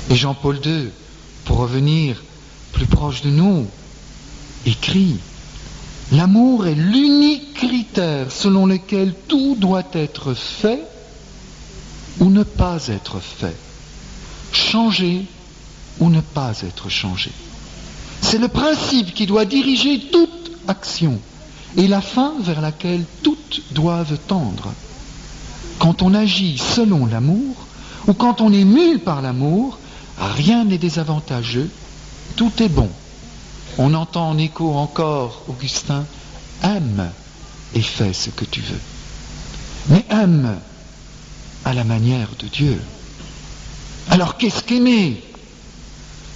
Et Jean-Paul II, pour revenir plus proche de nous, écrit: l'amour est l'unique critère selon lequel tout doit être fait ou ne pas être fait, changer ou ne pas être changé. C'est le principe qui doit diriger toute action et la fin vers laquelle toutes doivent tendre. Quand on agit selon l'amour ou quand on est mû par l'amour, rien n'est désavantageux, tout est bon. On entend en écho encore Augustin: aime et fais ce que tu veux. Mais aime à la manière de Dieu. Alors qu'est-ce qu'aimer?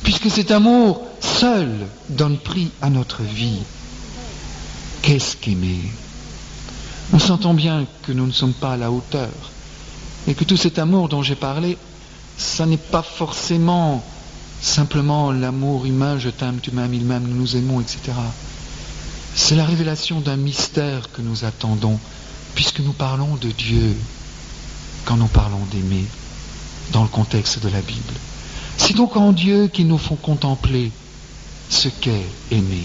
Puisque cet amour seul donne prix à notre vie. Qu'est-ce qu'aimer? Nous sentons bien que nous ne sommes pas à la hauteur et que tout cet amour dont j'ai parlé, ça n'est pas forcément simplement l'amour humain, je t'aime, tu m'aimes, il m'aime, nous nous aimons, etc. C'est la révélation d'un mystère que nous attendons, puisque nous parlons de Dieu quand nous parlons d'aimer dans le contexte de la Bible. C'est donc en Dieu qu'il nous faut contempler ce qu'est aimer.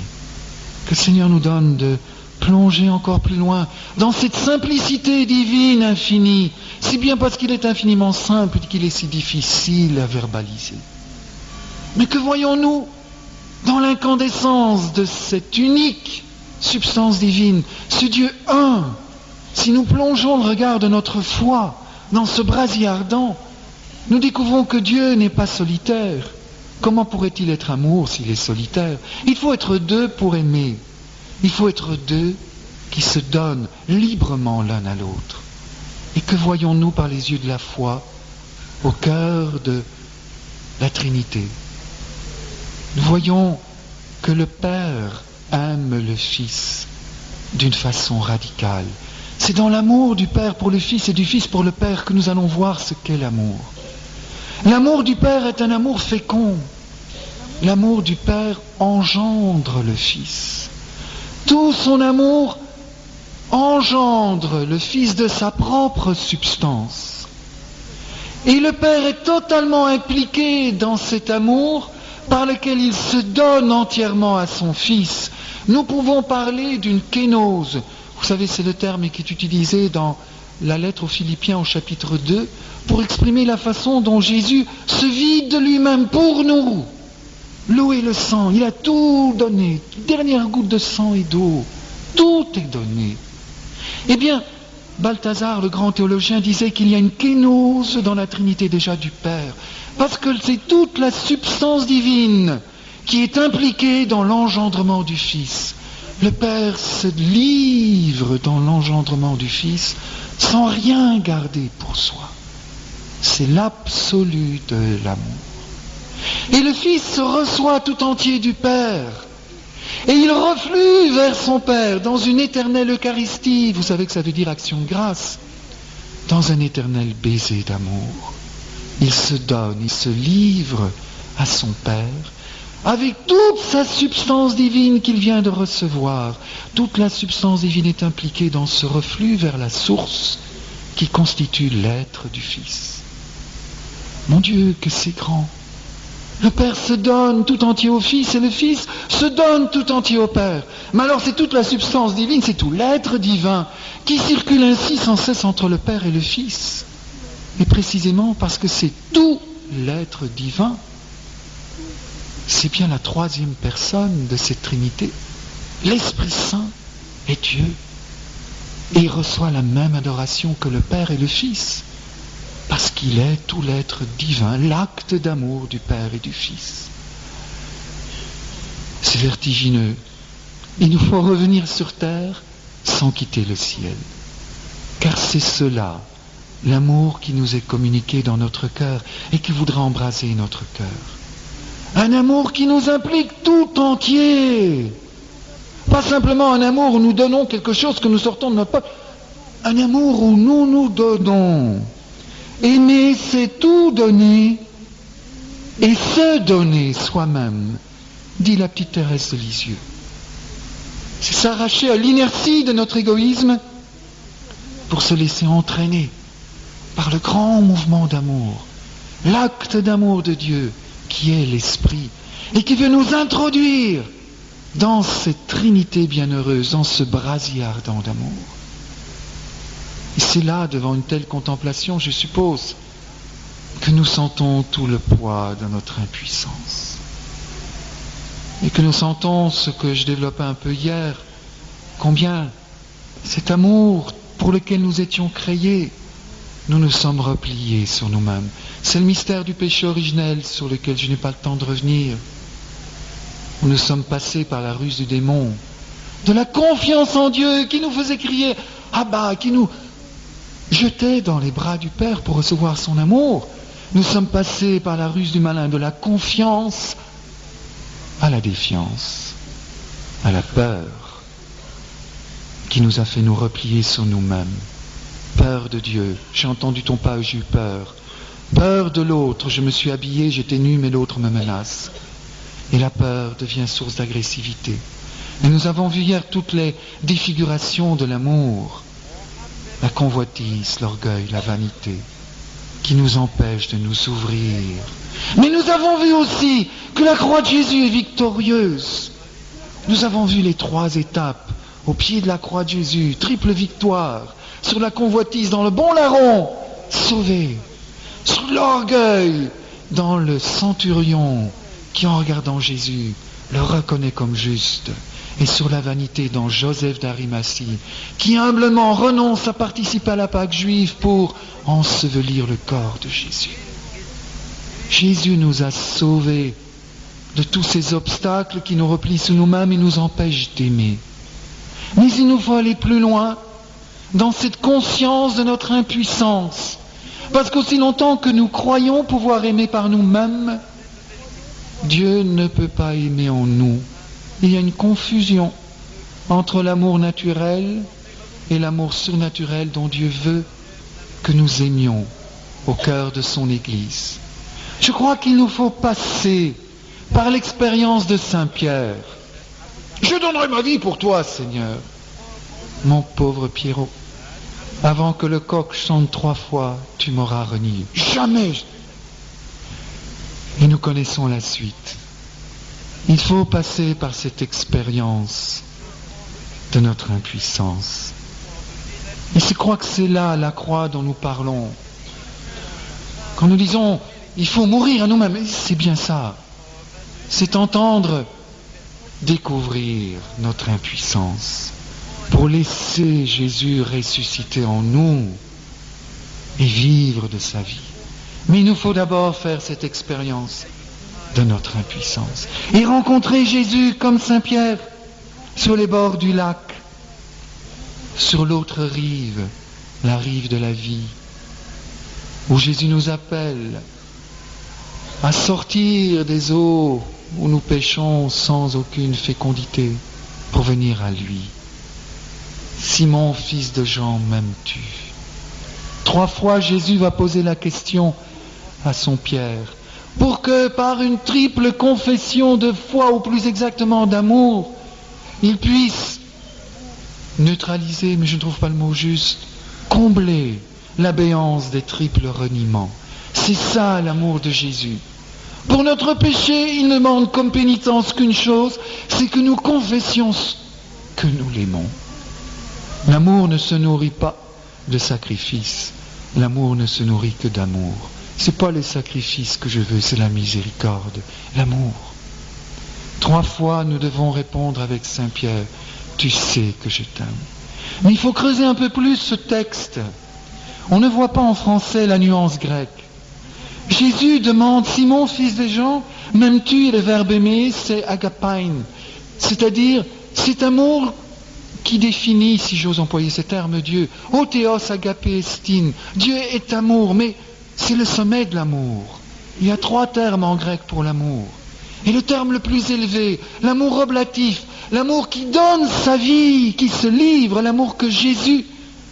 Que le Seigneur nous donne de plonger encore plus loin dans cette simplicité divine infinie. C'est bien parce qu'il est infiniment simple qu'il est si difficile à verbaliser. Mais que voyons-nous dans l'incandescence de cette unique substance divine, ce Dieu un? Si nous plongeons le regard de notre foi dans ce brasier ardent, nous découvrons que Dieu n'est pas solitaire. Comment pourrait-il être amour s'il est solitaire? Il faut être deux pour aimer. Il faut être deux qui se donnent librement l'un à l'autre. Et que voyons-nous par les yeux de la foi au cœur de la Trinité? Nous voyons que le Père aime le Fils d'une façon radicale. C'est dans l'amour du Père pour le Fils et du Fils pour le Père que nous allons voir ce qu'est l'amour. L'amour du Père est un amour fécond. L'amour du Père engendre le Fils. Tout son amour engendre le Fils de sa propre substance. Et le Père est totalement impliqué dans cet amour par lequel il se donne entièrement à son Fils. Nous pouvons parler d'une kénose. Vous savez, c'est le terme qui est utilisé dans la lettre aux Philippiens au chapitre 2 pour exprimer la façon dont Jésus se vide de lui-même pour nous. L'eau et le sang, il a tout donné. Dernière goutte de sang et d'eau, tout est donné. Eh bien, Balthazar, le grand théologien, disait qu'il y a une kénose dans la Trinité déjà du Père, parce que c'est toute la substance divine qui est impliquée dans l'engendrement du Fils. Le Père se livre dans l'engendrement du Fils sans rien garder pour soi. C'est l'absolu de l'amour. Et le Fils se reçoit tout entier du Père. Et il reflue vers son Père dans une éternelle Eucharistie. Vous savez que ça veut dire action de grâce. Dans un éternel baiser d'amour. Il se donne, il se livre à son Père avec toute sa substance divine qu'il vient de recevoir. Toute la substance divine est impliquée dans ce reflux vers la source qui constitue l'être du Fils. Mon Dieu, que c'est grand! Le Père se donne tout entier au Fils et le Fils se donne tout entier au Père. Mais alors c'est toute la substance divine, c'est tout l'être divin qui circule ainsi sans cesse entre le Père et le Fils. Et précisément parce que c'est tout l'être divin, c'est bien la troisième personne de cette Trinité. L'Esprit Saint est Dieu. Et il reçoit la même adoration que le Père et le Fils. Parce qu'il est tout l'être divin, l'acte d'amour du Père et du Fils. C'est vertigineux. Il nous faut revenir sur terre sans quitter le ciel. Car c'est cela, l'amour qui nous est communiqué dans notre cœur et qui voudra embraser notre cœur. Un amour qui nous implique tout entier. Pas simplement un amour où nous donnons quelque chose que nous sortons de notre poche. Un amour où nous nous donnons. Aimer, c'est tout donner et se donner soi-même, dit la petite Thérèse de Lisieux. C'est s'arracher à l'inertie de notre égoïsme pour se laisser entraîner par le grand mouvement d'amour l'acte d'amour de Dieu qui est l'Esprit et qui veut nous introduire dans cette Trinité bienheureuse, dans ce brasier ardent d'amour. Et c'est là, devant une telle contemplation, je suppose, que nous sentons tout le poids de notre impuissance. Et que nous sentons ce que je développais un peu hier, combien cet amour pour lequel nous étions créés, nous nous sommes repliés sur nous-mêmes. C'est le mystère du péché originel sur lequel je n'ai pas le temps de revenir. Nous sommes passés par la ruse du démon, de la confiance en Dieu qui nous faisait crier « Abba », qui nous jetait dans les bras du Père pour recevoir son amour. Nous sommes passés par la ruse du malin, de la confiance à la défiance, à la peur, qui nous a fait nous replier sur nous-mêmes. Peur de Dieu, j'ai entendu ton pas, j'ai eu peur. Peur de l'autre, je me suis habillé, j'étais nu, mais l'autre me menace. Et la peur devient source d'agressivité. Et nous avons vu hier toutes les défigurations de l'amour, la convoitise, l'orgueil, la vanité, qui nous empêchent de nous ouvrir. Mais nous avons vu aussi que la croix de Jésus est victorieuse. Nous avons vu les 3 étapes au pied de la croix de Jésus, triple victoire, sur la convoitise, dans le bon larron, sauvé, sur l'orgueil, dans le centurion, qui en regardant Jésus, le reconnaît comme juste, et sur la vanité dans Joseph d'Arimathie, qui humblement renonce à participer à la Pâque juive pour ensevelir le corps de Jésus. Jésus nous a sauvés de tous ces obstacles qui nous replient sur nous-mêmes et nous empêchent d'aimer. Mais il nous faut aller plus loin dans cette conscience de notre impuissance. Parce qu'aussi longtemps que nous croyons pouvoir aimer par nous-mêmes, Dieu ne peut pas aimer en nous. Il y a une confusion entre l'amour naturel et l'amour surnaturel dont Dieu veut que nous aimions au cœur de son Église. Je crois qu'il nous faut passer par l'expérience de Saint Pierre. Je donnerai ma vie pour toi, Seigneur. Mon pauvre Pierrot, avant que le coq chante 3 fois, tu m'auras renié. Jamais. Et nous connaissons la suite. Il faut passer par cette expérience de notre impuissance. Et je crois que c'est là la croix dont nous parlons. Quand nous disons, il faut mourir à nous-mêmes, c'est bien ça. C'est entendre découvrir notre impuissance pour laisser Jésus ressusciter en nous et vivre de sa vie. Mais il nous faut d'abord faire cette expérience de notre impuissance et rencontrer Jésus comme Saint Pierre sur les bords du lac, sur l'autre rive, la rive de la vie, où Jésus nous appelle à sortir des eaux où nous péchons sans aucune fécondité pour venir à lui. Simon, fils de Jean, m'aimes-tu? 3 fois Jésus va poser la question à son Pierre, pour que par une triple confession de foi, ou plus exactement d'amour, il puisse neutraliser, mais je ne trouve pas le mot juste, combler l'abéance des triples reniements. C'est ça l'amour de Jésus. Pour notre péché, il ne demande comme pénitence qu'une chose, c'est que nous confessions que nous l'aimons. L'amour ne se nourrit pas de sacrifice, l'amour ne se nourrit que d'amour. C'est pas les sacrifices que je veux, c'est la miséricorde, l'amour. 3 fois, nous devons répondre avec Saint Pierre, tu sais que je t'aime. Mais il faut creuser un peu plus ce texte. On ne voit pas en français la nuance grecque. Jésus demande, Simon, fils de Jean, m'aimes-tu? Et le verbe aimer, c'est agapein. C'est-à-dire, cet amour qui définit, si j'ose employer ce terme, Dieu. O théos agape estin. Dieu est amour, mais c'est le sommet de l'amour. Il y a 3 termes en grec pour l'amour. Et le terme le plus élevé, l'amour oblatif, l'amour qui donne sa vie, qui se livre, l'amour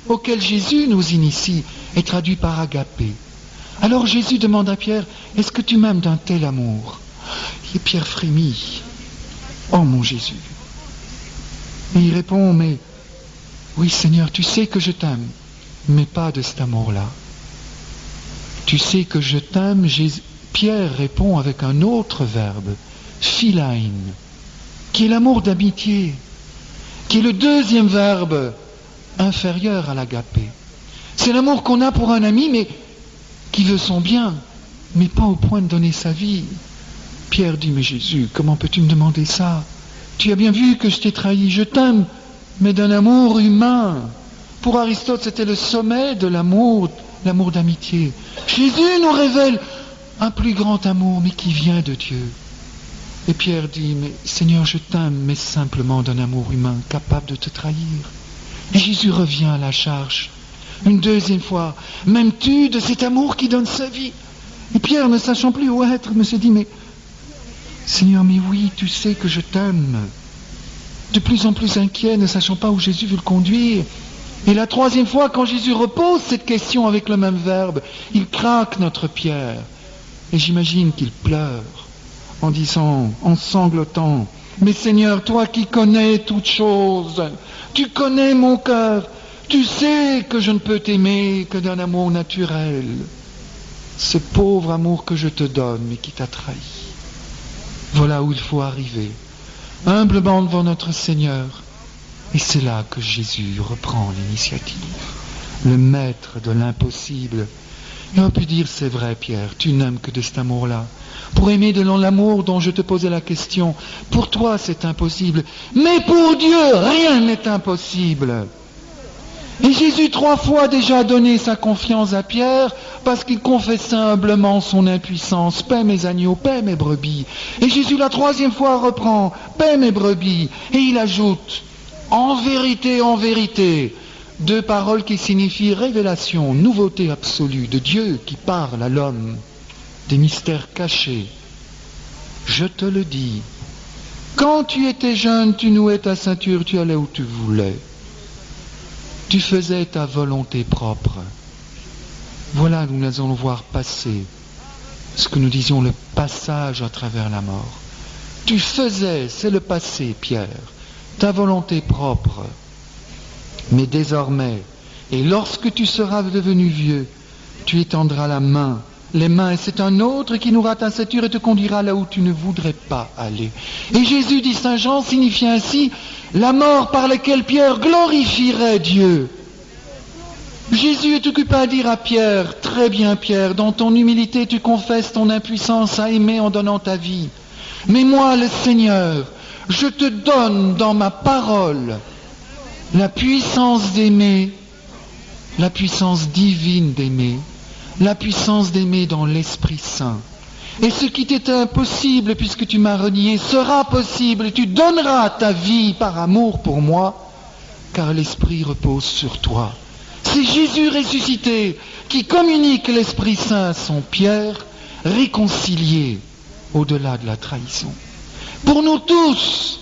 auquel Jésus nous initie, est traduit par agapé. Alors Jésus demande à Pierre, est-ce que tu m'aimes d'un tel amour? Et Pierre frémit. Oh mon Jésus. Et il répond, mais oui Seigneur, tu sais que je t'aime, mais pas de cet amour-là. Tu sais que je t'aime. Pierre répond avec un autre verbe, philein, qui est l'amour d'amitié, qui est le deuxième verbe inférieur à l'agapé. C'est l'amour qu'on a pour un ami, mais qui veut son bien, mais pas au point de donner sa vie. Pierre dit, mais Jésus, comment peux-tu me demander ça? Tu as bien vu que je t'ai trahi, je t'aime, mais d'un amour humain. Pour Aristote, c'était le sommet de l'amour d'amitié. Jésus nous révèle un plus grand amour, mais qui vient de Dieu. Et Pierre dit, mais Seigneur, je t'aime, mais simplement d'un amour humain, capable de te trahir. Et Jésus revient à la charge, une deuxième fois. M'aimes-tu de cet amour qui donne sa vie? Et Pierre, ne sachant plus où être, me s'est dit, mais Seigneur, mais oui, tu sais que je t'aime. De plus en plus inquiet, ne sachant pas où Jésus veut le conduire. Et la troisième fois, quand Jésus repose cette question avec le même verbe, il craque notre Pierre. Et j'imagine qu'il pleure en disant, en sanglotant, mais Seigneur, toi qui connais toutes choses, tu connais mon cœur, tu sais que je ne peux t'aimer que d'un amour naturel. Ce pauvre amour que je te donne, mais qui t'a trahi. Voilà où il faut arriver, humblement devant notre Seigneur. Et c'est là que Jésus reprend l'initiative, le maître de l'impossible. Et on peut dire, c'est vrai Pierre, tu n'aimes que de cet amour-là. Pour aimer de l'amour dont je te posais la question, pour toi c'est impossible, mais pour Dieu rien n'est impossible. Et Jésus 3 fois déjà a donné sa confiance à Pierre parce qu'il confessait humblement son impuissance. Paie mes agneaux, paie mes brebis. Et Jésus la 3e fois reprend, paie mes brebis. Et il ajoute, en vérité, 2 paroles qui signifient révélation, nouveauté absolue de Dieu qui parle à l'homme, des mystères cachés. Je te le dis, quand tu étais jeune, tu nouais ta ceinture, tu allais où tu voulais. Tu faisais ta volonté propre. Voilà, nous allons voir passer ce que nous disions le passage à travers la mort. Tu faisais, c'est le passé, Pierre, ta volonté propre. Mais désormais, et lorsque tu seras devenu vieux, tu étendras les mains, et c'est un autre qui nouera ta ceinture et te conduira là où tu ne voudrais pas aller. Et Jésus, dit Saint Jean, signifie ainsi la mort par laquelle Pierre glorifierait Dieu. Jésus est occupé à dire à Pierre, très bien Pierre, dans ton humilité tu confesses ton impuissance à aimer en donnant ta vie. Mais moi, le Seigneur, je te donne dans ma parole la puissance d'aimer, la puissance divine d'aimer, la puissance d'aimer dans l'Esprit Saint. Et ce qui t'était impossible, puisque tu m'as renié, sera possible, et tu donneras ta vie par amour pour moi, car l'Esprit repose sur toi. C'est Jésus ressuscité qui communique l'Esprit Saint à son Pierre, réconcilié au-delà de la trahison. Pour nous tous,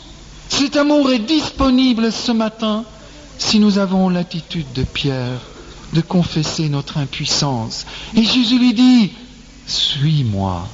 cet amour est disponible ce matin si nous avons l'attitude de Pierre de confesser notre impuissance. Et Jésus lui dit, suis-moi.